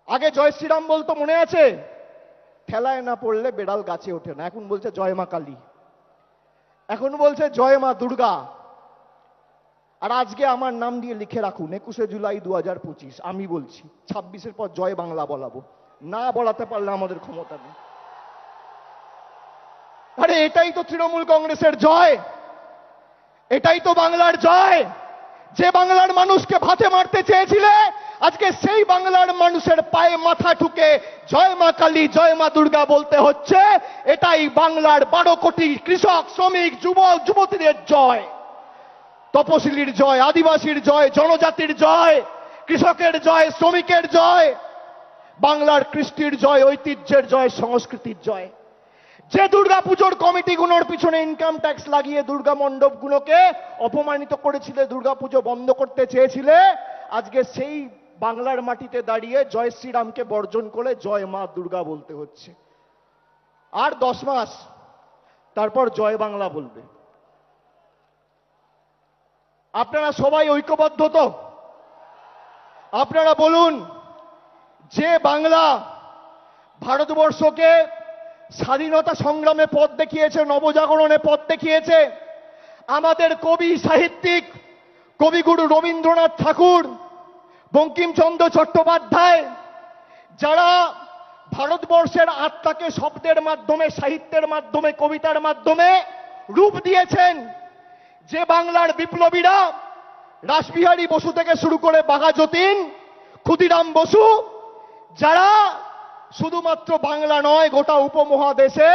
আগে জয় শ্রীরাম বলতো, মনে আছে? ঠেলায় না পড়লে বেড়াল গাছে ওঠে না। এখন বলছে জয় মা কালী, এখন বলছে জয় মা দুর্গা। আর আজকে আমার নাম দিয়ে লিখে রাখুন 21শে জুলাই 2025। আমি বলছি 26-এর পর জয় বাংলা বলাবো, না বলাতে পারলে আমাদের ক্ষমতা নেই। আরে এটাই তো তৃণমূল কংগ্রেসের জয়, এটাই তো বাংলার জয়। যে বাংলার মানুষকে ভাতে মারতে চেয়েছিলে, আজকে সেই বাংলার মানুষের পায়ে মাথা ঠুকে জয় মা কালী জয় মা দুর্গা বলতে হচ্ছে। এটাই বাংলার 12 কোটি কৃষক, শ্রমিক, যুবক যুবতীদের জয়, তপশিলির জয়, আদিবাসীর জয়, জনজাতির জয়, কৃষকের জয়, শ্রমিকের জয়, বাংলার কৃষ্টির জয়, ঐতিহ্যের জয়, সংস্কৃতির জয়। যে দুর্গাপুজোর কমিটিগুলোর পিছনে ইনকাম ট্যাক্স লাগিয়ে দুর্গা মণ্ডপগুলোকে অপমানিত করেছিলে, দুর্গাপুজো বন্ধ করতে চেয়েছিলে, আজকে সেই বাংলার মাটিতে দাঁড়িয়ে জয় শ্রীরামকে বর্জন করে জয় মা দুর্গা বলতে হচ্ছে। আর 10 মাস তারপর জয় বাংলা বলবে। আপনারা সবাই ঐক্যবদ্ধ তো? আপনারা বলুন, যে বাংলা ভারতবর্ষকে স্বাধীনতা সংগ্রামে পথ দেখিয়েছে, নবজাগরণে পথ দেখিয়েছে, আমাদের কবি সাহিত্যিক কবিগুরু রবীন্দ্রনাথ ঠাকুর, বঙ্কিমচন্দ্র চট্টোপাধ্যায়, যারা ভারতবর্ষের আত্মাকে শব্দের মাধ্যমে, সাহিত্যের মাধ্যমে, কবিতার মাধ্যমে রূপ দিয়েছেন, যে বাংলার বিপ্লবীরা রাসবিহারী বসু থেকে শুরু করে বাঘা যতীন, ক্ষুদিরাম বসু, যারা শুধুমাত্র বাংলা নয় গোটা উপমহাদেশে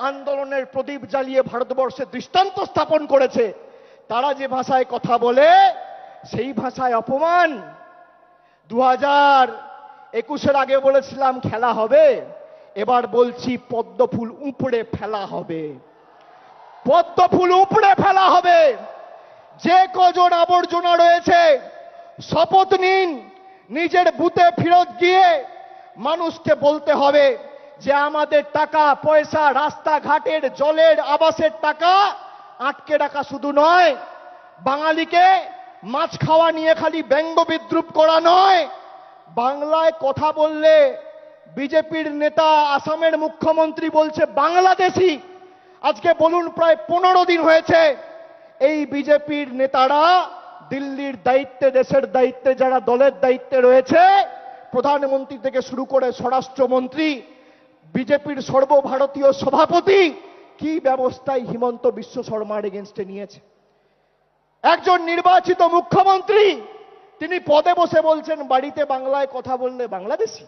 আন্দোলনের প্রদীপ জ্বালিয়ে ভারতবর্ষের দৃষ্টান্ত স্থাপন করেছে, তারা যে ভাষায় কথা বলে সেই ভাষায় অপমান। 2021-এর আগে বলেছিলাম খেলা হবে, এবার বলছি পদ্মফুল উপড়ে ফেলা হবে, পদ্মফুল উপড়ে ফেলা হবে। যে কজন আবর্জনা রয়েছে শপথ নিন, নিজের বুথে ফেরত গিয়ে মানুষকে বলতে হবে যে আমাদের টাকা পয়সা, রাস্তাঘাটের, জলের, আবাসের টাকা আটকে রাখা শুধু নয়, বাঙালিকে মাছ খাওয়া নিয়ে খালি ব্যঙ্গ বিদ্রুপ করা নয়, বাংলায় কথা বললে বিজেপির নেতা আসামের মুখ্যমন্ত্রী বলছে বাংলাদেশি। আজকে বলুন প্রায় 15 দিন হয়েছে এই বিজেপির নেতারা দিল্লির দায়িত্বে, দেশের দায়িত্বে, যারা দলের দায়িত্বে রয়েছে, প্রধানমন্ত্রী থেকে শুরু করে স্বরাষ্ট্রমন্ত্রী, বিজেপির সর্বভারতীয় সভাপতি, কি ব্যবস্থায় হিমন্ত বিশ্ব শর্মার এগেনস্টে নিয়েছে। একজন নির্বাচিত মুখ্যমন্ত্রী তিনি পদে বসে বলছেন বাড়িতে বাংলায় কথা বললে বাংলাদেশি।